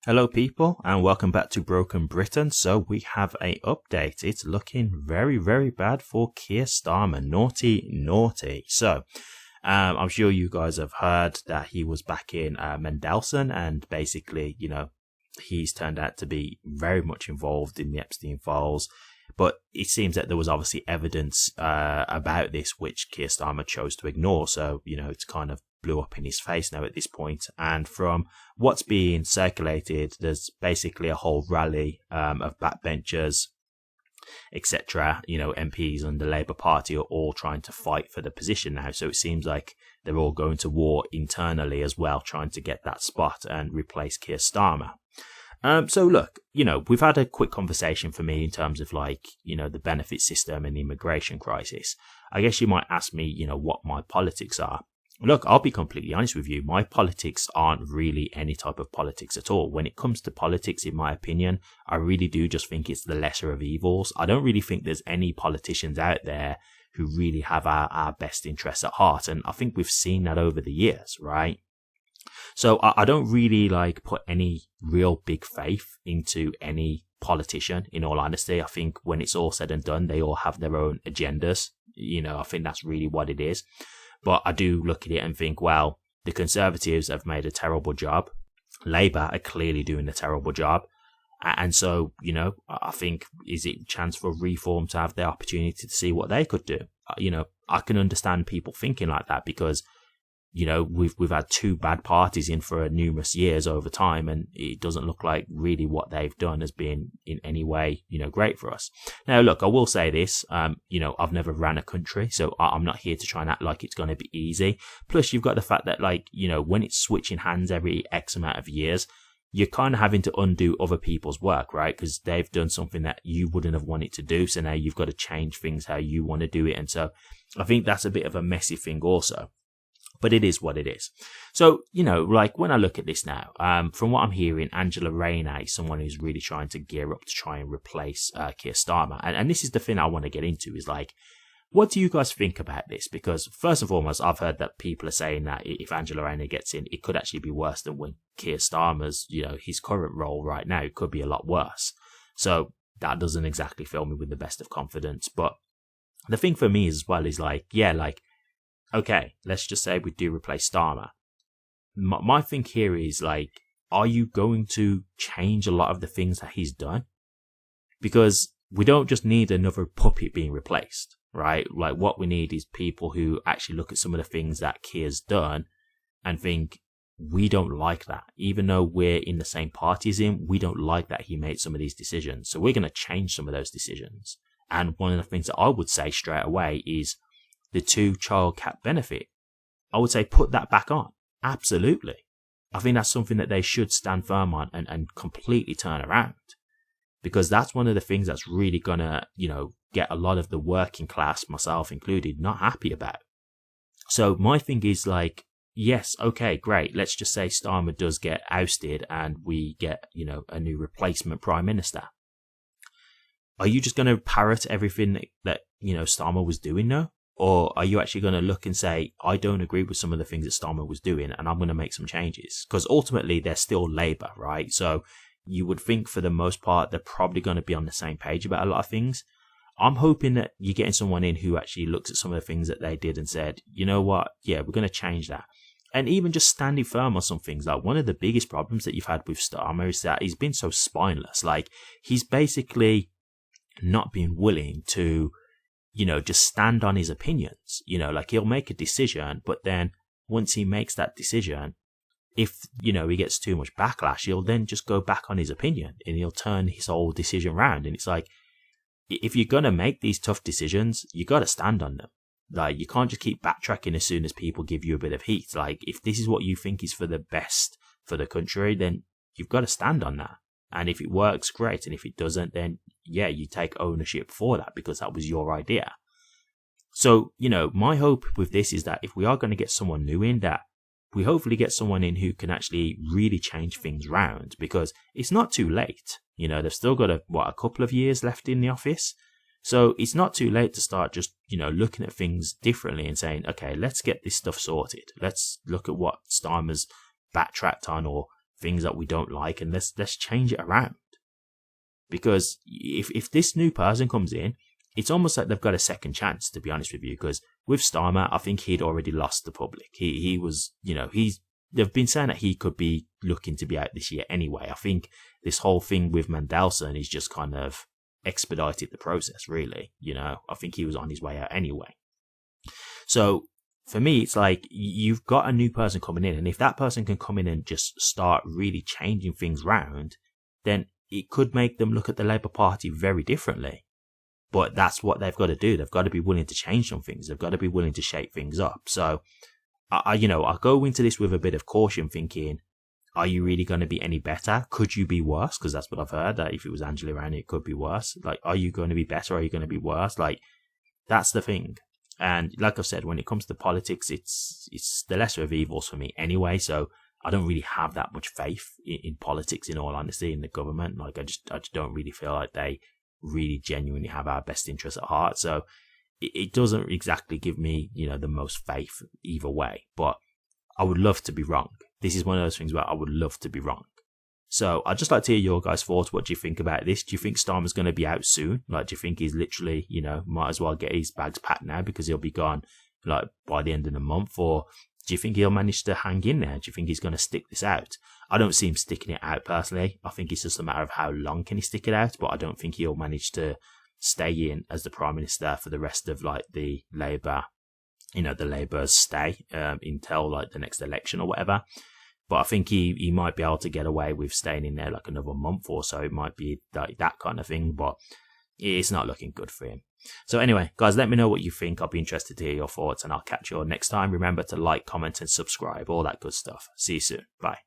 Hello people and welcome back to Broken Britain. So we have a update. It's looking very, very bad for Keir Starmer. Naughty. So I'm sure you guys have heard that he was back in Mandelson, and basically, he's turned out to be very much involved in the Epstein files. But it seems that there was obviously evidence about this which Keir Starmer chose to ignore. So, it's kind of blew up in his face now at this point. And from what's being circulated, there's basically a whole rally of backbenchers, etc. MPs and the Labour Party are all trying to fight for the position now. So it seems like they're all going to war internally as well, trying to get that spot and replace Keir Starmer. So look, we've had a quick conversation for me in terms of the benefit system and the immigration crisis. I guess you might ask me, what my politics are. Look, I'll be completely honest with you. My politics aren't really any type of politics at all. When it comes to politics, in my opinion, I really do just think it's the lesser of evils. I don't really think there's any politicians out there who really have our best interests at heart. And I think we've seen that over the years, right? So I don't really put any real big faith into any politician, in all honesty. I think when it's all said and done, they all have their own agendas. I think that's really what it is. But I do look at it and think, well, the Conservatives have made a terrible job. Labour are clearly doing a terrible job. And so, I think, is it a chance for Reform to have the opportunity to see what they could do? I can understand people thinking like that because, we've had two bad parties in for numerous years over time, and it doesn't look like really what they've done has been in any way, great for us. Now, look, I will say this, I've never ran a country, so I'm not here to try and act like it's going to be easy. Plus, you've got the fact that, when it's switching hands every X amount of years, you're kind of having to undo other people's work, right? Because they've done something that you wouldn't have wanted to do, so now you've got to change things how you want to do it. And so I think that's a bit of a messy thing also. But it is what it is. So, when I look at this now, from what I'm hearing, Angela Rayner is someone who's really trying to gear up to try and replace Keir Starmer. And this is the thing I want to get into is what do you guys think about this? Because first and foremost, I've heard that people are saying that if Angela Rayner gets in, it could actually be worse than when Keir Starmer's, his current role right now. It could be a lot worse. So that doesn't exactly fill me with the best of confidence. But the thing for me as well is okay, let's just say we do replace Starmer. My thing here is are you going to change a lot of the things that he's done? Because we don't just need another puppet being replaced, right? What we need is people who actually look at some of the things that Keir's done and think, we don't like that. Even though we're in the same party as him, we don't like that he made some of these decisions. So we're going to change some of those decisions. And one of the things that I would say straight away is the 2-child cap benefit. I would say put that back on. Absolutely. I think that's something that they should stand firm on and completely turn around. Because that's one of the things that's really going to, get a lot of the working class, myself included, not happy about. So my thing is yes, okay, great. Let's just say Starmer does get ousted and we get, a new replacement prime minister. Are you just going to parrot everything that Starmer was doing now? Or are you actually going to look and say, I don't agree with some of the things that Starmer was doing and I'm going to make some changes? Because ultimately, they're still Labour, right? So you would think for the most part, they're probably going to be on the same page about a lot of things. I'm hoping that you're getting someone in who actually looks at some of the things that they did and said, you know what? Yeah, we're going to change that. And even just standing firm on some things. One of the biggest problems that you've had with Starmer is that he's been so spineless. He's basically not been willing to just stand on his opinions. He'll make a decision, but then once he makes that decision, if, he gets too much backlash, he'll then just go back on his opinion and he'll turn his whole decision around. And it's if you're going to make these tough decisions, you got to stand on them. You can't just keep backtracking as soon as people give you a bit of heat. If this is what you think is for the best for the country, then you've got to stand on that. And if it works, great. And if it doesn't, then yeah, you take ownership for that because that was your idea. So, my hope with this is that if we are going to get someone new in, that we hopefully get someone in who can actually really change things round, because it's not too late. They've still got a couple of years left in the office. So it's not too late to start just, looking at things differently and saying, okay, let's get this stuff sorted. Let's look at what Starmer's backtracked on or things that we don't like, and let's change it around. Because if this new person comes in, it's almost like they've got a second chance, to be honest with you. Because with Starmer, I think he'd already lost the public. He was, they've been saying that he could be looking to be out this year anyway. I think this whole thing with Mandelson is just kind of expedited the process, really. I think he was on his way out anyway. So for me, it's like you've got a new person coming in, and if that person can come in and just start really changing things round, then it could make them look at the Labour Party very differently. But that's what they've got to do. They've got to be willing to change some things. They've got to be willing to shake things up. So, I go into this with a bit of caution, thinking, are you really going to be any better? Could you be worse? Because that's what I've heard, that if it was Angela around, it could be worse. Like, are you going to be better? Or are you going to be worse? Like, that's the thing. And like I've said, when it comes to politics, it's the lesser of evils for me anyway. So I don't really have that much faith in politics, in all honesty, in the government. Like, I just don't really feel like they really genuinely have our best interests at heart. So it doesn't exactly give me, the most faith either way. But I would love to be wrong. This is one of those things where I would love to be wrong. So I'd just like to hear your guys' thoughts. What do you think about this? Do you think Starmer's going to be out soon? Like, do you think he's literally, might as well get his bags packed now because he'll be gone, like, by the end of the month? Or do you think he'll manage to hang in there? Do you think he's going to stick this out? I don't see him sticking it out personally. I think it's just a matter of how long can he stick it out, but I don't think he'll manage to stay in as the Prime Minister for the rest of, like, the Labour, the Labour's stay until, like, the next election or whatever. But I think he might be able to get away with staying in there like another month or so. It might be like that kind of thing, but it's not looking good for him. So anyway, guys, let me know what you think. I'll be interested to hear your thoughts, and I'll catch you all next time. Remember to like, comment, and subscribe, all that good stuff. See you soon. Bye.